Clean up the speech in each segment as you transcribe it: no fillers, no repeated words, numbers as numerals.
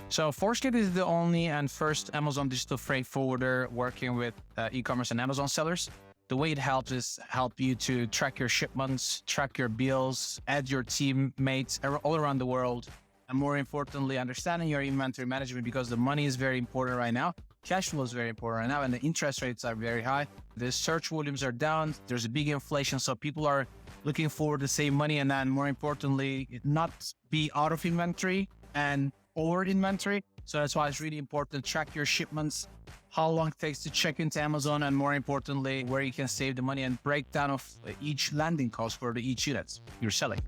So Forceget is the only and first Amazon digital freight forwarder working with e-commerce and Amazon sellers. The way it helps is help you to track your shipments, track your bills, add your teammates all around the world, and more importantly, understanding your inventory management, because the money is very important right now. Cash flow is very important right now, and the interest rates are very high. The search volumes are down. There's a big inflation, so people are looking forward to save money, and then more importantly, not be out of inventory and over inventory. So that's why it's really important to track your shipments, how long it takes to check into Amazon, and more importantly, where you can save the money and breakdown of each landing cost for each units you're selling.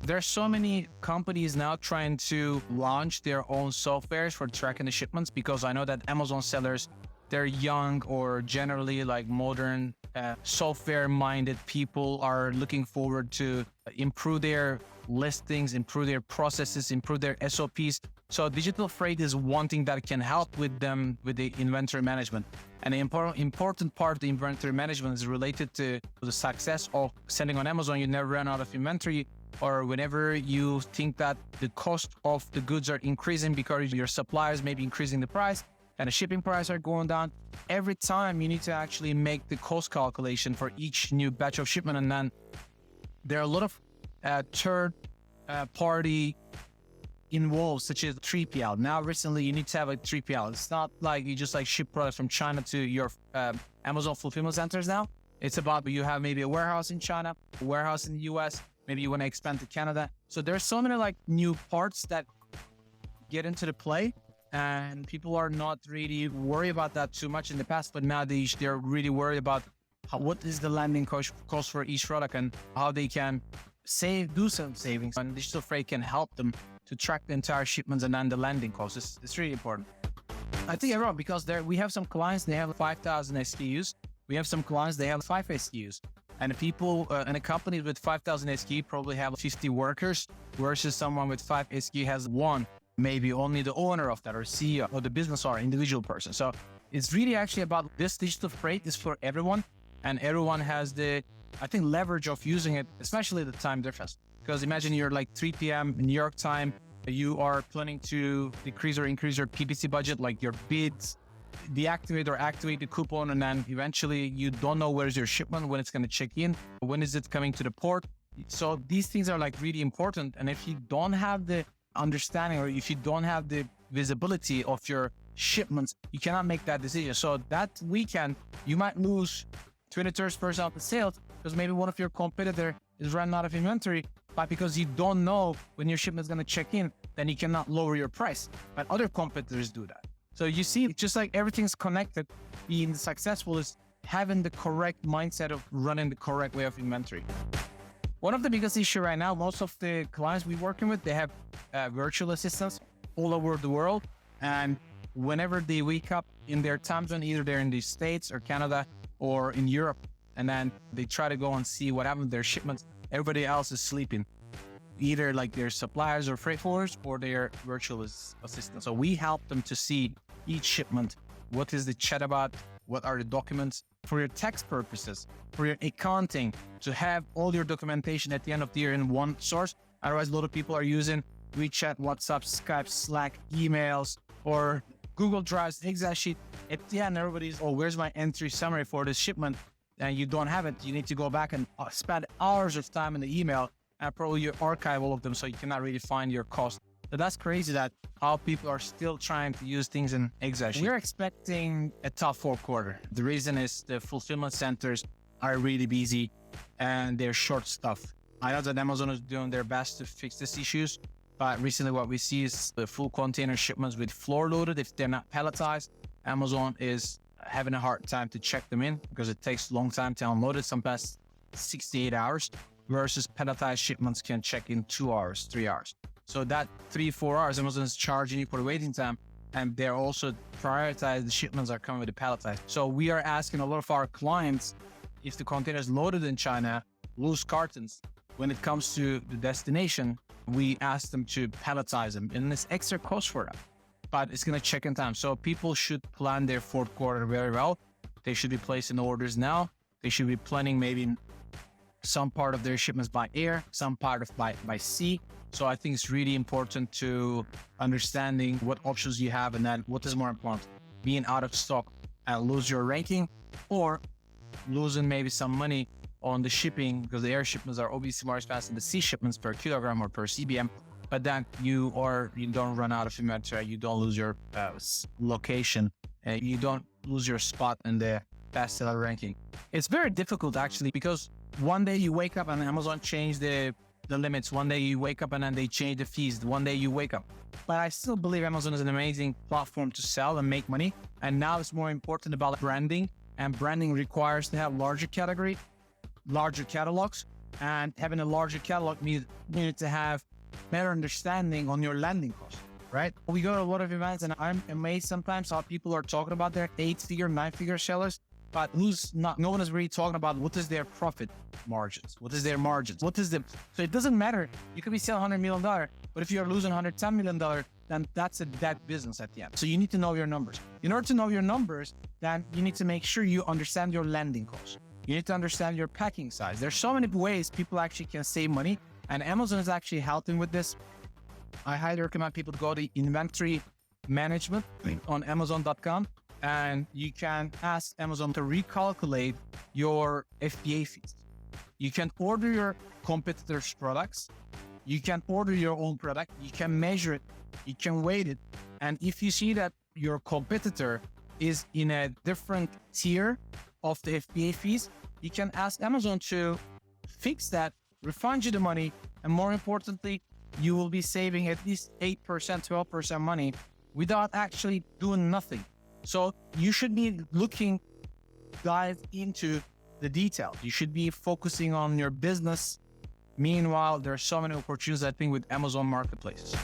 There are so many companies now trying to launch their own softwares for tracking the shipments, because I know that Amazon sellers, they're young or generally like modern software-minded people are looking forward to improve their listings, improve their processes, improve their SOPs. So digital freight is one thing that can help with them with the inventory management. And the important part of the inventory management is related to the success of selling on Amazon. You never run out of inventory, or whenever you think that the cost of the goods are increasing because your suppliers may be increasing the price and the shipping price are going down, every time you need to actually make the cost calculation for each new batch of shipment. And then there are a lot of third party involved, such as 3PL. Now, recently, you need to have a 3PL. It's not like you just like ship products from China to your Amazon fulfillment centers now. It's about you have maybe a warehouse in China, a warehouse in the US, maybe you want to expand to Canada. So there's so many like new parts that get into the play, and people are not really worried about that too much in the past, but now they're really worried about what is the landing cost for each product and how they can do some savings. And digital freight can help them to track the entire shipments and then the landing costs. It's really important. I think everyone, because we have some clients, they have 5,000 SKUs. We have some clients, they have 5 SKUs. And people and a company with 5,000 SKU probably have 50 workers, versus someone with 5 SKU has one, maybe only the owner of that or CEO or the business or individual person. So it's really actually about this digital freight is for everyone, and everyone has the, I think, leverage of using it, especially the time difference. Because imagine you're like 3 p.m. New York time, you are planning to decrease or increase your PPC budget, like your bids, deactivate or activate the coupon, and then eventually you don't know where's your shipment, when it's going to check in, when is it coming to the port. So these things are like really important. And if you don't have the understanding, or if you don't have the visibility of your shipments, you cannot make that decision. So that weekend, you might lose 20-30% of the sales because maybe one of your competitor is running out of inventory, but because you don't know when your shipment is going to check in, then you cannot lower your price. But other competitors do that. So you see, it's just like everything's connected. Being successful is having the correct mindset of running the correct way of inventory. One of the biggest issues right now, most of the clients we're working with, they have virtual assistants all over the world. And whenever they wake up in their time zone, either they're in the States or Canada or in Europe, and then they try to go and see what happened to their shipments, everybody else is sleeping. Either like their suppliers or freight forwarders or their virtual assistants. So we help them to see each shipment. What is the chat about? What are the documents? For your tax purposes, for your accounting, to have all your documentation at the end of the year in one source. Otherwise, a lot of people are using WeChat, WhatsApp, Skype, Slack, emails, or Google Drives, Excel sheet. At the end, everybody's, oh, where's my entry summary for this shipment? And you don't have it. You need to go back and spend hours of time in the email, and probably you archive all of them, so you cannot really find your cost. So that's crazy that how people are still trying to use things in Excel sheet. We're expecting a tough fourth quarter. The reason is the fulfillment centers are really busy and they're short stuff. I know that Amazon is doing their best to fix these issues, but recently what we see is the full container shipments with floor loaded. If they're not palletized, Amazon is having a hard time to check them in because it takes a long time to unload it, sometimes 68 hours, versus palletized shipments can check in 2 hours, 3 hours. So that 3-4 hours, Amazon is charging you for the waiting time, and they're also prioritized. The shipments are coming with the palletized. So we are asking a lot of our clients, if the container is loaded in China, loose cartons, when it comes to the destination, we ask them to palletize them, and it's extra cost for them, but it's going to check in time. So people should plan their fourth quarter very well. They should be placing orders now. They should be planning maybe some part of their shipments by air, some part of by sea. So I think it's really important to understanding what options you have, and then what is more important, being out of stock and lose your ranking, or losing maybe some money on the shipping, because the air shipments are obviously more expensive than the sea shipments per kilogram or per CBM. But then you don't run out of inventory, you don't lose your location, you don't lose your spot in the bestseller ranking. It's very difficult actually, because one day you wake up and Amazon changed the limits. One day you wake up and then they change the fees. One day you wake up. But I still believe Amazon is an amazing platform to sell and make money. And now it's more important about branding, and branding requires to have larger category, larger catalogs, and having a larger catalog means you need to have better understanding on your landing cost, right? We go to a lot of events and I'm amazed sometimes how people are talking about their 8-figure, 9-figure sellers, but no one is really talking about what is their profit margins, what is their margins, so it doesn't matter. You could be selling $100 million, but if you're losing $110 million, then that's a dead business at the end. So you need to know your numbers. In order to know your numbers, then you need to make sure you understand your landing cost. You need to understand your packing size. There's so many ways people actually can save money, and Amazon is actually helping with this. I highly recommend people to go to inventory management on Amazon.com, and you can ask Amazon to recalculate your FBA fees. You can order your competitors' products. You can order your own product. You can measure it. You can weight it. And if you see that your competitor is in a different tier of the FBA fees, you can ask Amazon to fix that, refund you the money, and more importantly, you will be saving at least 8%, 12% money without actually doing nothing. So you should be dive into the details. You should be focusing on your business. Meanwhile, there are so many opportunities, I think, with Amazon marketplaces.